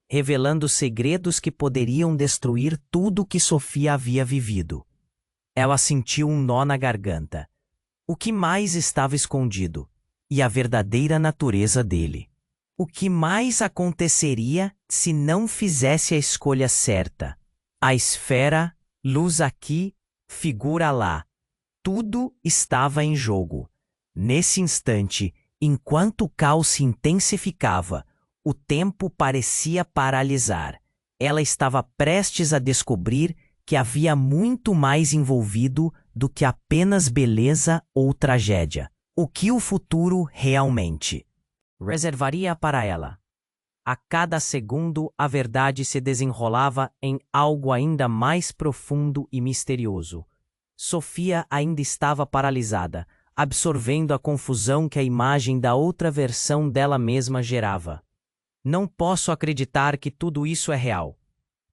revelando segredos que poderiam destruir tudo o que Sofia havia vivido. Ela sentiu um nó na garganta. O que mais estava escondido? E a verdadeira natureza dele. O que mais aconteceria se não fizesse a escolha certa? A esfera, luz aqui, figura lá. Tudo estava em jogo. Nesse instante, enquanto o caos se intensificava, o tempo parecia paralisar. Ela estava prestes a descobrir que havia muito mais envolvido do que apenas beleza ou tragédia. O que o futuro realmente reservaria para ela? A cada segundo, a verdade se desenrolava em algo ainda mais profundo e misterioso. Sofia ainda estava paralisada, absorvendo a confusão que a imagem da outra versão dela mesma gerava. Não posso acreditar que tudo isso é real.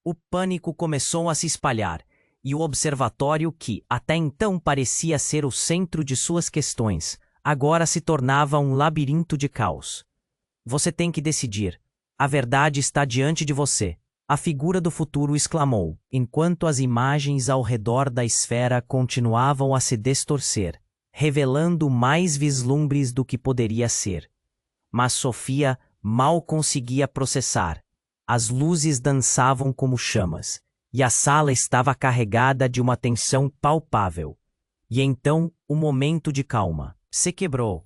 O pânico começou a se espalhar, e o observatório que, até então, parecia ser o centro de suas questões, agora se tornava um labirinto de caos. Você tem que decidir. A verdade está diante de você. A figura do futuro exclamou, enquanto as imagens ao redor da esfera continuavam a se distorcer, revelando mais vislumbres do que poderia ser. Mas Sofia mal conseguia processar. As luzes dançavam como chamas, e a sala estava carregada de uma tensão palpável. E então, o momento de calma se quebrou.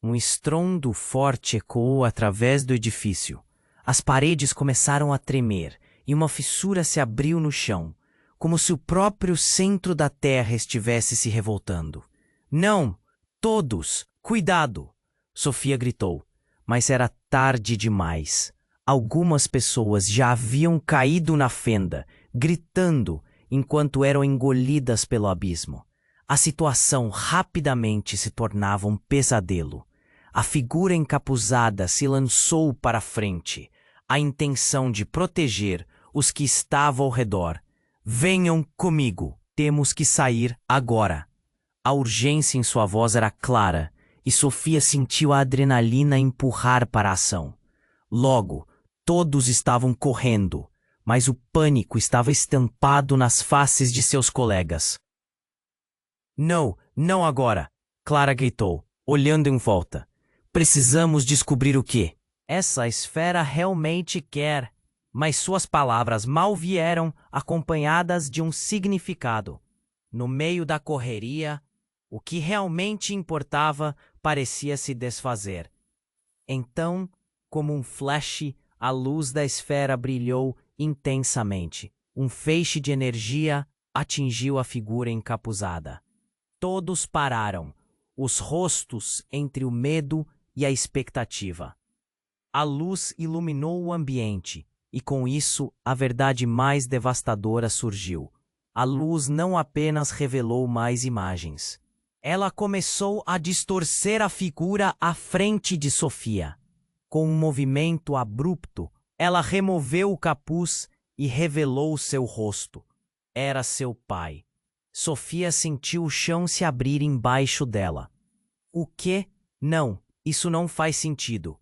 Um estrondo forte ecoou através do edifício. As paredes começaram a tremer, e uma fissura se abriu no chão, como se o próprio centro da terra estivesse se revoltando. Não! Todos! Cuidado! Sofia gritou, mas era tarde demais. Algumas pessoas já haviam caído na fenda, gritando enquanto eram engolidas pelo abismo. A situação rapidamente se tornava um pesadelo. A figura encapuzada se lançou para a frente, a intenção de proteger os que estavam ao redor. Venham comigo, temos que sair agora. A urgência em sua voz era clara, e Sofia sentiu a adrenalina empurrar para a ação. Logo, todos estavam correndo, mas o pânico estava estampado nas faces de seus colegas. Não, não agora, Clara gritou, olhando em volta. Precisamos descobrir o que essa esfera realmente quer. Mas suas palavras mal vieram acompanhadas de um significado. No meio da correria, o que realmente importava parecia se desfazer. Então, como um flash, a luz da esfera brilhou intensamente. Um feixe de energia atingiu a figura encapuzada. Todos pararam, os rostos entre o medo e a expectativa. A luz iluminou o ambiente, e com isso a verdade mais devastadora surgiu. A luz não apenas revelou mais imagens. Ela começou a distorcer a figura à frente de Sofia. Com um movimento abrupto, ela removeu o capuz e revelou seu rosto. Era seu pai. Sofia sentiu o chão se abrir embaixo dela. O quê? Não, isso não faz sentido.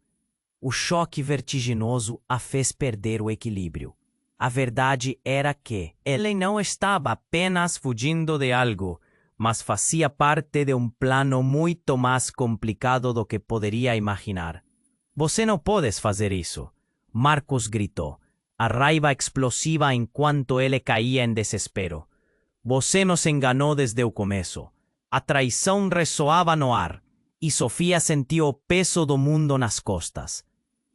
O choque vertiginoso a fez perder o equilíbrio. A verdade era que ele não estava apenas fugindo de algo, mas fazia parte de um plano muito mais complicado do que poderia imaginar. Você não pode fazer isso, Marcos gritou, a raiva explosiva enquanto ele caía em desespero. Você nos enganou desde o começo. A traição ressoava no ar, e Sofia sentiu o peso do mundo nas costas.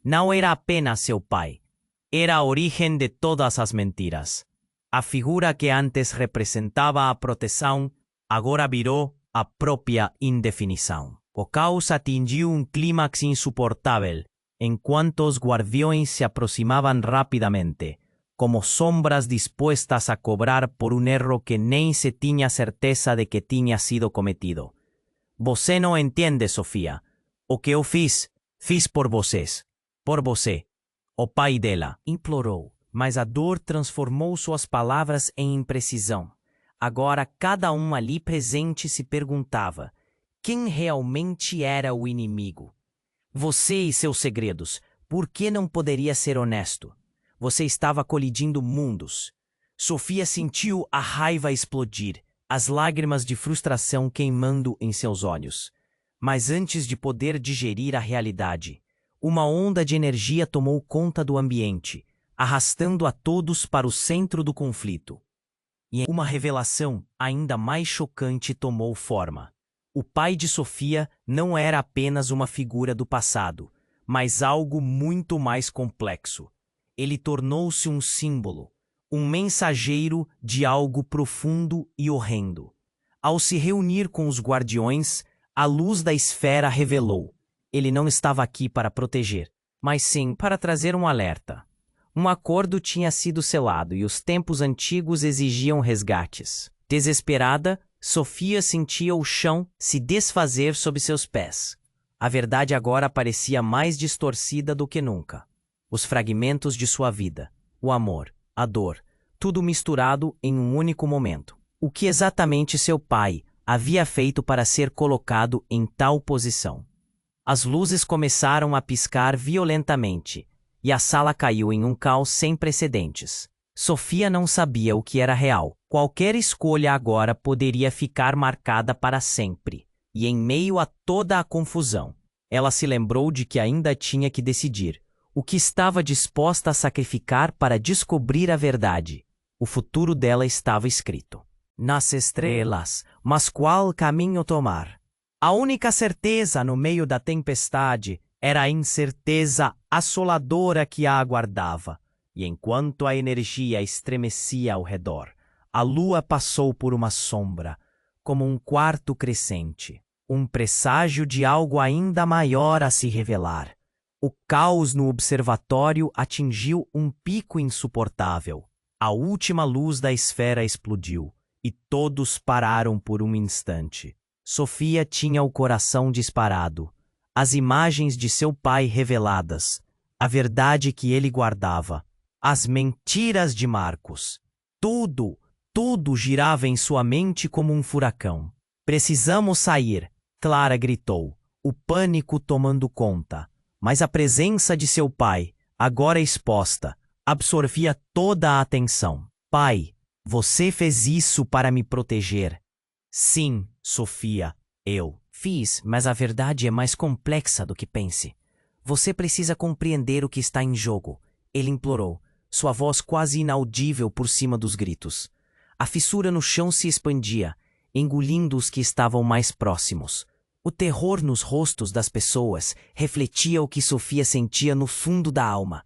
Não era apenas seu pai. Era a origem de todas as mentiras. A figura que antes representava a proteção agora virou a própria indefinição. O caos atingiu um clímax insuportável, enquanto os guardiões se aproximavam rapidamente, como sombras dispuestas a cobrar por um erro que nem se tinha certeza de que tinha sido cometido. Você não entende, Sofia. O que eu fiz por vocês. Por você. O pai dela implorou, mas a dor transformou suas palavras em imprecisão. Agora cada um ali presente se perguntava: quem realmente era o inimigo? Você e seus segredos, por que não poderia ser honesto? Você estava colidindo mundos. Sofia sentiu a raiva explodir, as lágrimas de frustração queimando em seus olhos. Mas antes de poder digerir a realidade, uma onda de energia tomou conta do ambiente, arrastando a todos para o centro do conflito. E uma revelação ainda mais chocante tomou forma. O pai de Sofia não era apenas uma figura do passado, mas algo muito mais complexo. Ele tornou-se um símbolo, um mensageiro de algo profundo e horrendo. Ao se reunir com os guardiões, a luz da esfera revelou: ele não estava aqui para proteger, mas sim para trazer um alerta. Um acordo tinha sido selado e os tempos antigos exigiam resgates. Desesperada, Sofia sentia o chão se desfazer sob seus pés. A verdade agora parecia mais distorcida do que nunca. Os fragmentos de sua vida, o amor, a dor, tudo misturado em um único momento. O que exatamente seu pai havia feito para ser colocado em tal posição? As luzes começaram a piscar violentamente, e a sala caiu em um caos sem precedentes. Sofia não sabia o que era real. Qualquer escolha agora poderia ficar marcada para sempre. E em meio a toda a confusão, ela se lembrou de que ainda tinha que decidir o que estava disposta a sacrificar para descobrir a verdade. O futuro dela estava escrito nas estrelas, mas qual caminho tomar? A única certeza no meio da tempestade era a incerteza assoladora que a aguardava. E enquanto a energia estremecia ao redor, a lua passou por uma sombra, como um quarto crescente, um presságio de algo ainda maior a se revelar. O caos no observatório atingiu um pico insuportável. A última luz da esfera explodiu, e todos pararam por um instante. Sofia tinha o coração disparado, as imagens de seu pai reveladas, a verdade que ele guardava, as mentiras de Marcos. Tudo girava em sua mente como um furacão. Precisamos sair, Clara gritou, o pânico tomando conta. Mas a presença de seu pai, agora exposta, absorvia toda a atenção. Pai, você fez isso para me proteger. Sim, Sofia, eu fiz, mas a verdade é mais complexa do que pense. Você precisa compreender o que está em jogo, ele implorou, sua voz quase inaudível por cima dos gritos. A fissura no chão se expandia, engolindo os que estavam mais próximos. O terror nos rostos das pessoas refletia o que Sofia sentia no fundo da alma.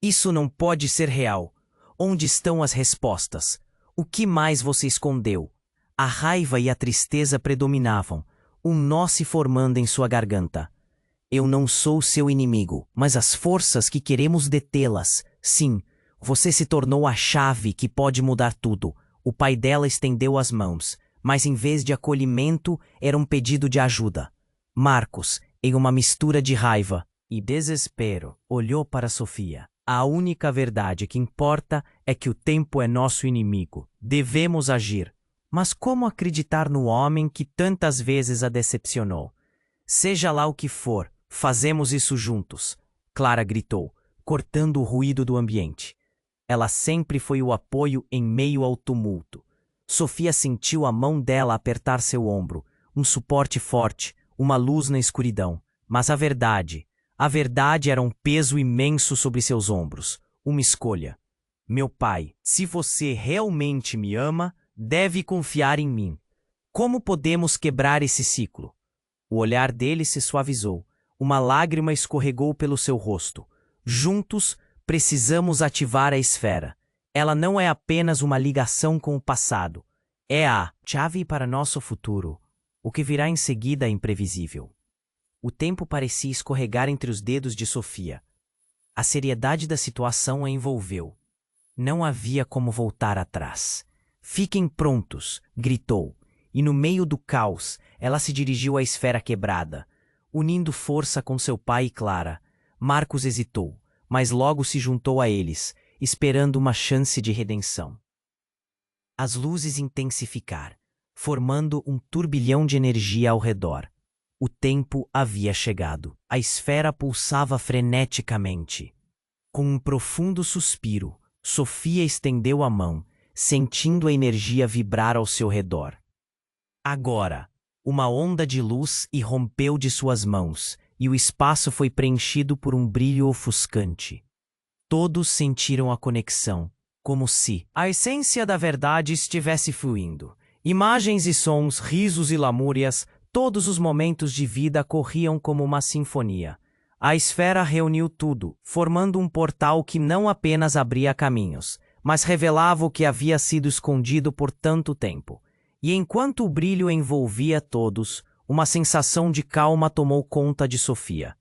Isso não pode ser real. Onde estão as respostas? O que mais você escondeu? A raiva e a tristeza predominavam, um nó se formando em sua garganta. Eu não sou seu inimigo, mas as forças que queremos detê-las. Sim, você se tornou a chave que pode mudar tudo. O pai dela estendeu as mãos, mas em vez de acolhimento, era um pedido de ajuda. Marcos, em uma mistura de raiva e desespero, olhou para Sofia. A única verdade que importa é que o tempo é nosso inimigo. Devemos agir. Mas como acreditar no homem que tantas vezes a decepcionou? Seja lá o que for, fazemos isso juntos, Clara gritou, cortando o ruído do ambiente. Ela sempre foi o apoio em meio ao tumulto. Sofia sentiu a mão dela apertar seu ombro, um suporte forte, uma luz na escuridão. Mas a verdade era um peso imenso sobre seus ombros, uma escolha. Meu pai, se você realmente me ama, deve confiar em mim. Como podemos quebrar esse ciclo? O olhar dele se suavizou. Uma lágrima escorregou pelo seu rosto. Juntos, precisamos ativar a esfera. Ela não é apenas uma ligação com o passado. É a chave para nosso futuro. O que virá em seguida é imprevisível. O tempo parecia escorregar entre os dedos de Sofia. A seriedade da situação a envolveu. Não havia como voltar atrás. Fiquem prontos, gritou, e no meio do caos, ela se dirigiu à esfera quebrada, unindo força com seu pai e Clara. Marcos hesitou, mas logo se juntou a eles, esperando uma chance de redenção. As luzes intensificaram, formando um turbilhão de energia ao redor. O tempo havia chegado. A esfera pulsava freneticamente. Com um profundo suspiro, Sofia estendeu a mão, sentindo a energia vibrar ao seu redor. Agora, uma onda de luz irrompeu de suas mãos, e o espaço foi preenchido por um brilho ofuscante. Todos sentiram a conexão, como se a essência da verdade estivesse fluindo. Imagens e sons, risos e lamúrias, todos os momentos de vida corriam como uma sinfonia. A esfera reuniu tudo, formando um portal que não apenas abria caminhos, mas revelava o que havia sido escondido por tanto tempo. E enquanto o brilho envolvia todos, uma sensação de calma tomou conta de Sofia.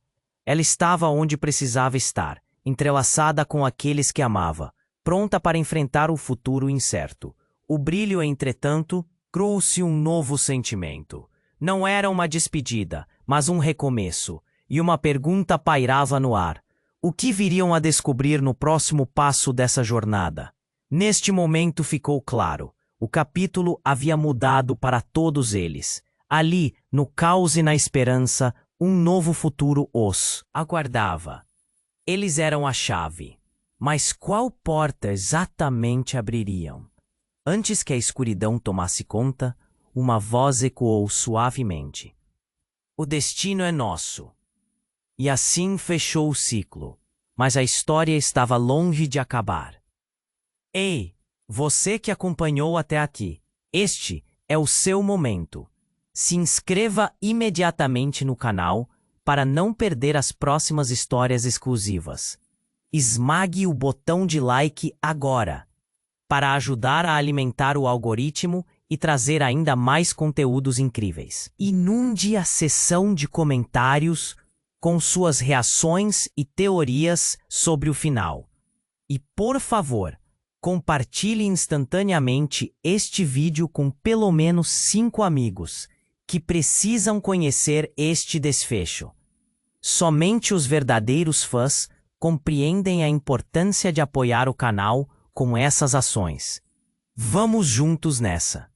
Ela estava onde precisava estar, entrelaçada com aqueles que amava, pronta para enfrentar o futuro incerto. O brilho, entretanto, trouxe um novo sentimento. Não era uma despedida, mas um recomeço, e uma pergunta pairava no ar. O que viriam a descobrir no próximo passo dessa jornada? Neste momento ficou claro. O capítulo havia mudado para todos eles. Ali, no caos e na esperança, um novo futuro os aguardava. Eles eram a chave. Mas qual porta exatamente abririam? Antes que a escuridão tomasse conta, uma voz ecoou suavemente. O destino é nosso. E assim fechou o ciclo. Mas a história estava longe de acabar. Ei, você que acompanhou até aqui, este é o seu momento. Se inscreva imediatamente no canal para não perder as próximas histórias exclusivas. Esmague o botão de like agora, para ajudar a alimentar o algoritmo e trazer ainda mais conteúdos incríveis. Inunde a seção de comentários com suas reações e teorias sobre o final. E, por favor, compartilhe instantaneamente este vídeo com pelo menos 5 amigos que precisam conhecer este desfecho. Somente os verdadeiros fãs compreendem a importância de apoiar o canal com essas ações. Vamos juntos nessa!